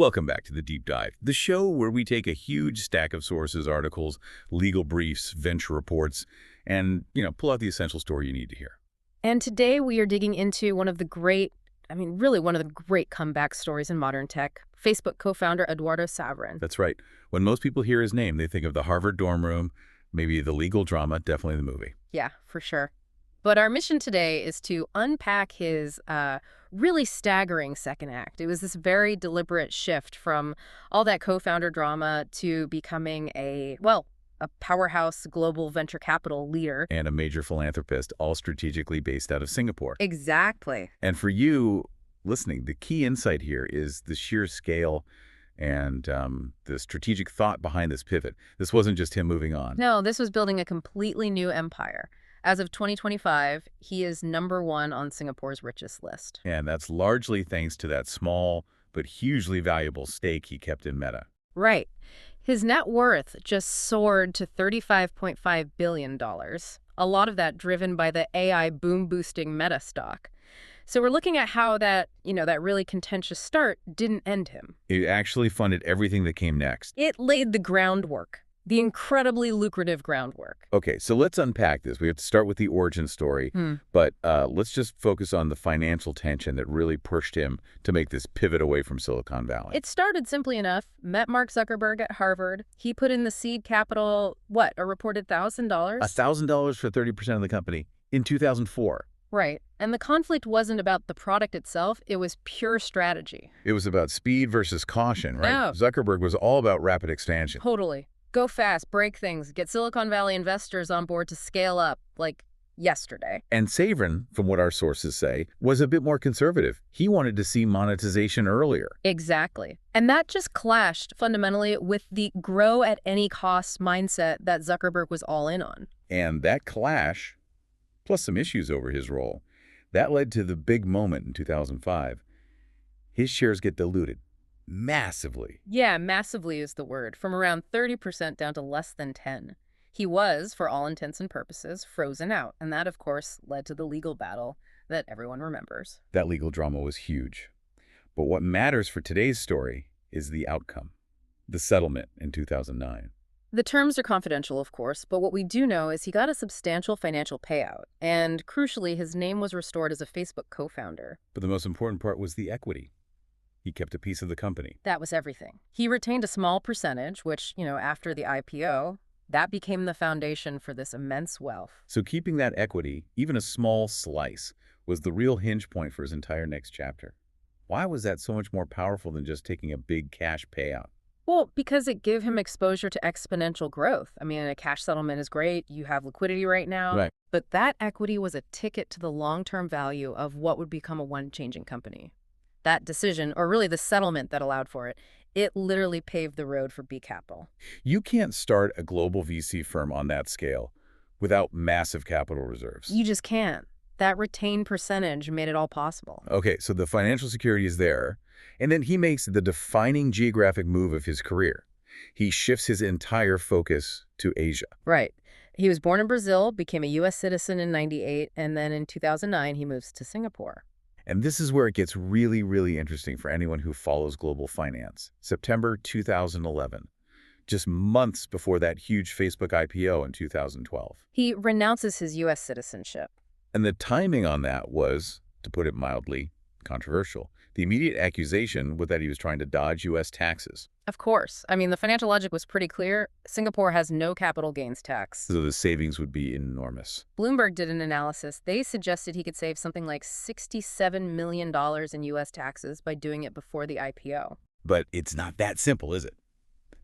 Welcome back to The Deep Dive, the show where we take a huge stack of sources, articles, legal briefs, venture reports, and, pull out the essential story you need to hear. And today we are digging into one of the great, really one of the great comeback stories in modern tech, Facebook co-founder Eduardo Saverin. That's right. When most people hear his name, they think of the Harvard dorm room, maybe the legal drama, definitely the movie. Yeah, for sure. But our mission today is to unpack his really staggering second act. It was this very deliberate shift from all that co-founder drama to becoming a powerhouse global venture capital leader. And a major philanthropist, all strategically based out of Singapore. Exactly. And for you listening, the key insight here is the sheer scale and the strategic thought behind this pivot. This wasn't just him moving on. No, this was building a completely new empire. As of 2025, he is #1 on Singapore's richest list. And that's largely thanks to that small but hugely valuable stake he kept in Meta. Right. His net worth just soared to $35.5 billion, a lot of that driven by the AI boom-boosting Meta stock. So we're looking at how that really contentious start didn't end him. It actually funded everything that came next. It laid the groundwork, the incredibly lucrative groundwork. Okay, so let's unpack this. We have to start with the origin story, but let's just focus on the financial tension that really pushed him to make this pivot away from Silicon Valley. It started simply enough. Met Mark Zuckerberg at Harvard. He put in the seed capital, a reported $1,000? $1,000 for 30% of the company in 2004. Right. And the conflict wasn't about the product itself. It was pure strategy. It was about speed versus caution, right? Yeah. Zuckerberg was all about rapid expansion. Totally. Go fast, break things, get Silicon Valley investors on board to scale up, like yesterday. And Saverin, from what our sources say, was a bit more conservative. He wanted to see monetization earlier. Exactly. And that just clashed fundamentally with the grow at any cost mindset that Zuckerberg was all in on. And that clash, plus some issues over his role, that led to the big moment in 2005. His shares get diluted. Massively. Yeah, massively is the word, from around 30% down to less than 10. He was, for all intents and purposes, frozen out, and that, of course, led to the legal battle that everyone remembers. That legal drama was huge. But what matters for today's story is the outcome, the settlement in 2009. The terms are confidential, of course, but what we do know is he got a substantial financial payout, and crucially, his name was restored as a Facebook co-founder. But the most important part was the equity. He kept a piece of the company. That was everything. He retained a small percentage, which, after the IPO, that became the foundation for this immense wealth. So keeping that equity, even a small slice, was the real hinge point for his entire next chapter. Why was that so much more powerful than just taking a big cash payout? Well, because it gave him exposure to exponential growth. A cash settlement is great. You have liquidity right now. Right. But that equity was a ticket to the long-term value of what would become a one-changing company. That decision, or really the settlement that allowed for it, it literally paved the road for B Capital. You can't start a global VC firm on that scale without massive capital reserves. You just can't. That retained percentage made it all possible. Okay, so the financial security is there, and then he makes the defining geographic move of his career. He shifts his entire focus to Asia. Right. He was born in Brazil, became a U.S. citizen in '98, and then in 2009 he moves to Singapore. And this is where it gets really, really interesting for anyone who follows global finance. September 2011, just months before that huge Facebook IPO in 2012. He renounces his U.S. citizenship. And the timing on that was, to put it mildly, controversial. The immediate accusation was that he was trying to dodge U.S. taxes. Of course. The financial logic was pretty clear. Singapore has no capital gains tax. So the savings would be enormous. Bloomberg did an analysis. They suggested he could save something like $67 million in U.S. taxes by doing it before the IPO. But it's not that simple, is it?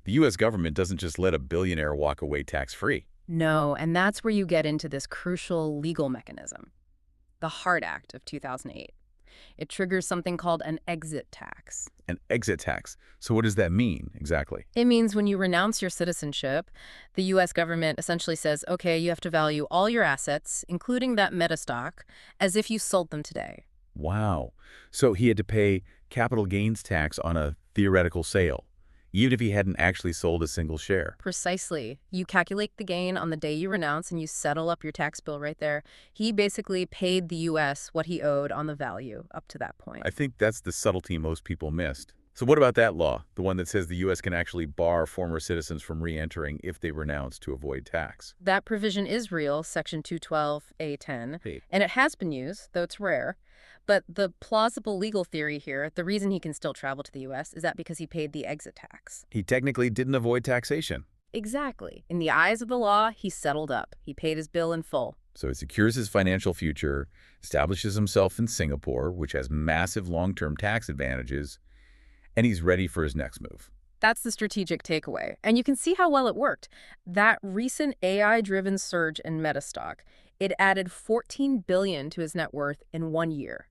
The U.S. government doesn't just let a billionaire walk away tax-free. No, and that's where you get into this crucial legal mechanism, the HART Act of 2008. It triggers something called an exit tax. An exit tax. So what does that mean exactly? It means when you renounce your citizenship, the U.S. government essentially says, okay, you have to value all your assets, including that Meta stock, as if you sold them today. Wow. So he had to pay capital gains tax on a theoretical sale, even if he hadn't actually sold a single share. Precisely. You calculate the gain on the day you renounce and you settle up your tax bill right there. He basically paid the U.S. what he owed on the value up to that point. I think that's the subtlety most people missed. So what about that law, the one that says the U.S. can actually bar former citizens from re-entering if they renounce to avoid tax? That provision is real, Section 212A10, Hey, and it has been used, though it's rare. But the plausible legal theory here, the reason he can still travel to the U.S. is that because he paid the exit tax. he technically didn't avoid taxation. Exactly. In the eyes of the law, he settled up. He paid his bill in full. So he secures his financial future, establishes himself in Singapore, which has massive long-term tax advantages, and he's ready for his next move. That's the strategic takeaway. And you can see how well it worked. That recent AI-driven surge in Meta stock, it added $14 billion to his net worth in 1 year.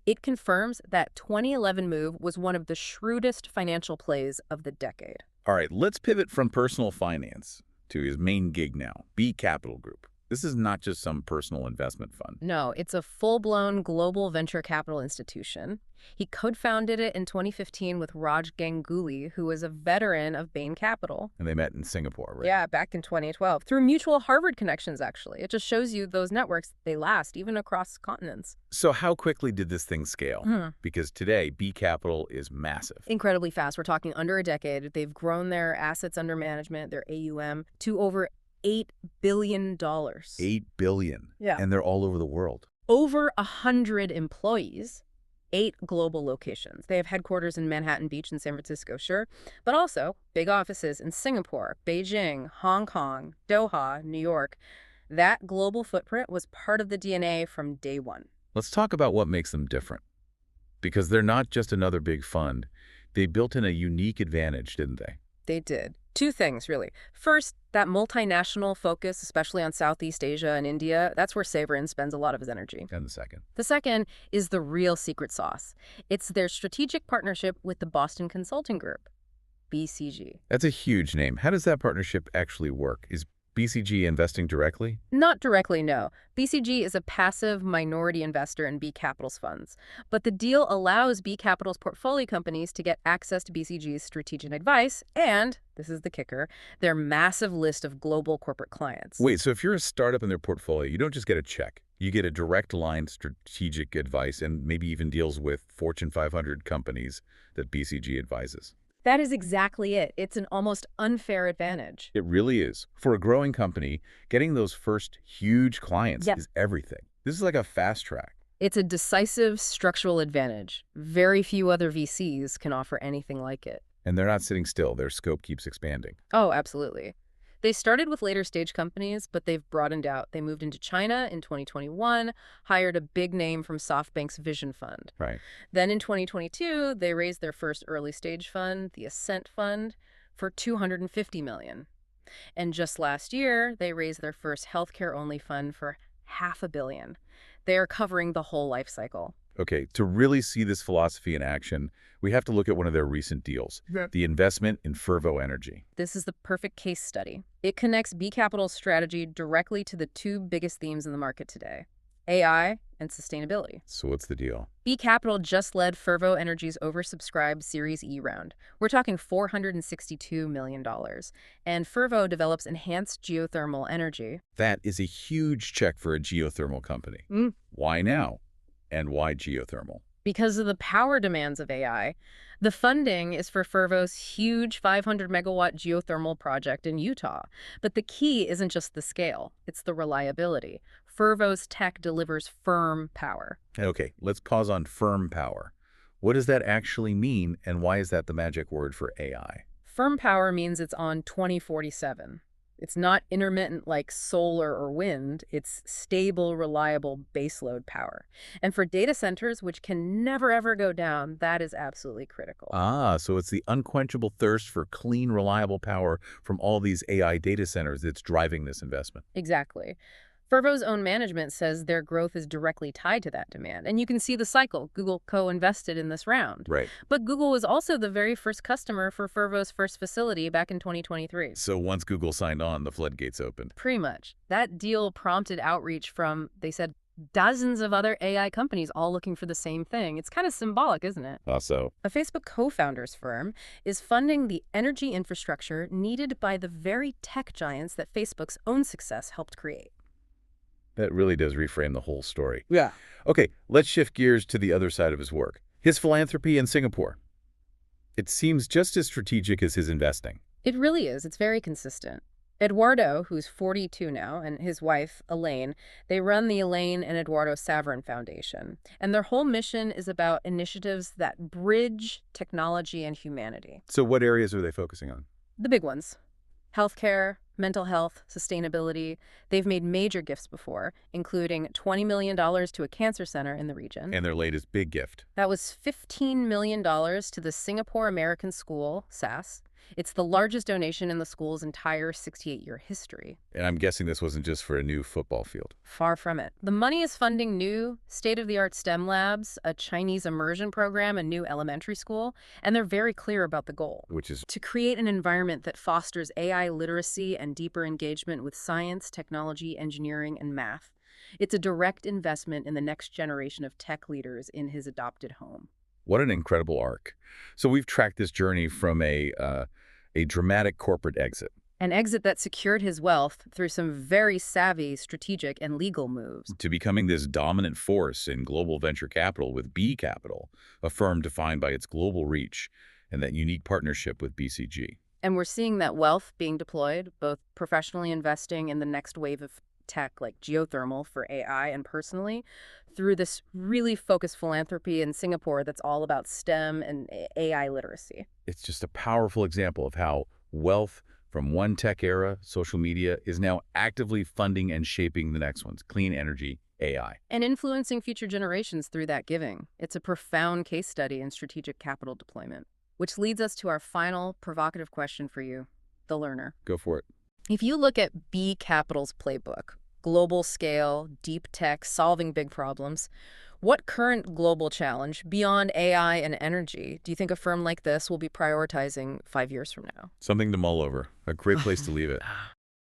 It confirms that 2011 move was one of the shrewdest financial plays of the decade. All right, let's pivot from personal finance to his main gig now, B Capital Group. This is not just some personal investment fund. No, it's a full-blown global venture capital institution. He co-founded it in 2015 with Raj Ganguly, who was a veteran of Bain Capital. And they met in Singapore, right? Yeah, back in 2012, through mutual Harvard connections, actually. It just shows you those networks, they last, even across continents. So how quickly did this thing scale? Hmm. Because today, B Capital is massive. Incredibly fast. We're talking under a decade. They've grown their assets under management, their AUM, to over $8 billion. $8 billion. Yeah. And they're all over the world. Over 100 employees, 8 global locations. They have headquarters in Manhattan Beach in San Francisco, sure, but also big offices in Singapore, Beijing, Hong Kong, Doha, New York. That global footprint was part of the DNA from day one. Let's talk about what makes them different. Because they're not just another big fund. They built in a unique advantage, didn't they? They did. 2 things, really. First, that multinational focus, especially on Southeast Asia and India, that's where Saverin spends a lot of his energy. And the second. The second is the real secret sauce. It's their strategic partnership with the Boston Consulting Group, BCG. That's a huge name. How does that partnership actually work? Is BCG investing directly? Not directly, no. BCG is a passive minority investor in B Capital's funds. But the deal allows B Capital's portfolio companies to get access to BCG's strategic advice and, this is the kicker, their massive list of global corporate clients. Wait, so if you're a startup in their portfolio, you don't just get a check. You get a direct line strategic advice and maybe even deals with Fortune 500 companies that BCG advises. That is exactly it. It's an almost unfair advantage. It really is. For a growing company, getting those first huge clients Yep. is everything. This is like a fast track. It's a decisive structural advantage. Very few other VCs can offer anything like it. And they're not sitting still. Their scope keeps expanding. Oh, absolutely. They started with later stage companies, but they've broadened out. They moved into China in 2021, hired a big name from SoftBank's Vision Fund. Right. Then in 2022, they raised their first early stage fund, the Ascent Fund, for $250 million. And just last year, they raised their first healthcare-only fund for $500 million. They are covering the whole life cycle. Okay, to really see this philosophy in action, we have to look at one of their recent deals, the investment in Fervo Energy. This is the perfect case study. It connects B Capital's strategy directly to the 2 biggest themes in the market today, AI and sustainability. So what's the deal? B Capital just led Fervo Energy's oversubscribed Series E round. We're talking $462 million. And Fervo develops enhanced geothermal energy. That is a huge check for a geothermal company. Why now? And why geothermal? Because of the power demands of AI, the funding is for Fervo's huge 500-megawatt geothermal project in Utah. But the key isn't just the scale, it's the reliability. Fervo's tech delivers firm power. Okay, let's pause on firm power. What does that actually mean, and why is that the magic word for AI? Firm power means it's on 2047. It's not intermittent like solar or wind. It's stable, reliable baseload power. And for data centers, which can never, ever go down, that is absolutely critical. Ah, so it's the unquenchable thirst for clean, reliable power from all these AI data centers that's driving this investment. Exactly. Fervo's own management says their growth is directly tied to that demand. And you can see the cycle. Google co-invested in this round. Right. But Google was also the very first customer for Fervo's first facility back in 2023. So once Google signed on, the floodgates opened. Pretty much. That deal prompted outreach from, they said, dozens of other AI companies all looking for the same thing. It's kind of symbolic, isn't it? Also, A Facebook co-founders firm is funding the energy infrastructure needed by the very tech giants that Facebook's own success helped create. that really does reframe the whole story. Yeah. Okay, let's shift gears to the other side of his work, his philanthropy in Singapore. It seems just as strategic as his investing. It really is. It's very consistent. Eduardo, who's 42 now, and his wife, Elaine, they run the Elaine and Eduardo Saverin Foundation. And their whole mission is about initiatives that bridge technology and humanity. So what areas are they focusing on? The big ones: healthcare, mental health, sustainability. They've made major gifts before, including $20 million to a cancer center in the region. And their latest big gift. That was $15 million to the Singapore American School, SAS. It's the largest donation in the school's entire 68-year history. And I'm guessing this wasn't just for a new football field. Far from it. The money is funding new state-of-the-art STEM labs, a Chinese immersion program, a new elementary school, and they're very clear about the goal: Which is, to create an environment that fosters AI literacy and deeper engagement with science, technology, engineering, and math. It's a direct investment in the next generation of tech leaders in his adopted home. what an incredible arc. So we've tracked this journey from a dramatic corporate exit An exit that secured his wealth through some very savvy strategic and legal moves. to becoming this dominant force in global venture capital with B Capital, a firm defined by its global reach and that unique partnership with BCG. And we're seeing that wealth being deployed, both professionally investing in the next wave of tech like geothermal for AI and personally, through this really focused philanthropy in Singapore that's all about STEM and AI literacy. It's just a powerful example of how wealth from one tech era, social media, is now actively funding and shaping the next ones: clean energy, AI. And influencing future generations through that giving. It's a profound case study in strategic capital deployment. Which leads us to our final provocative question for you, the learner. Go for it. If you look at B Capital's playbook, global scale, deep tech, solving big problems, what current global challenge beyond AI and energy do you think a firm like this will be prioritizing 5 years from now? Something to mull over. A great place to leave it.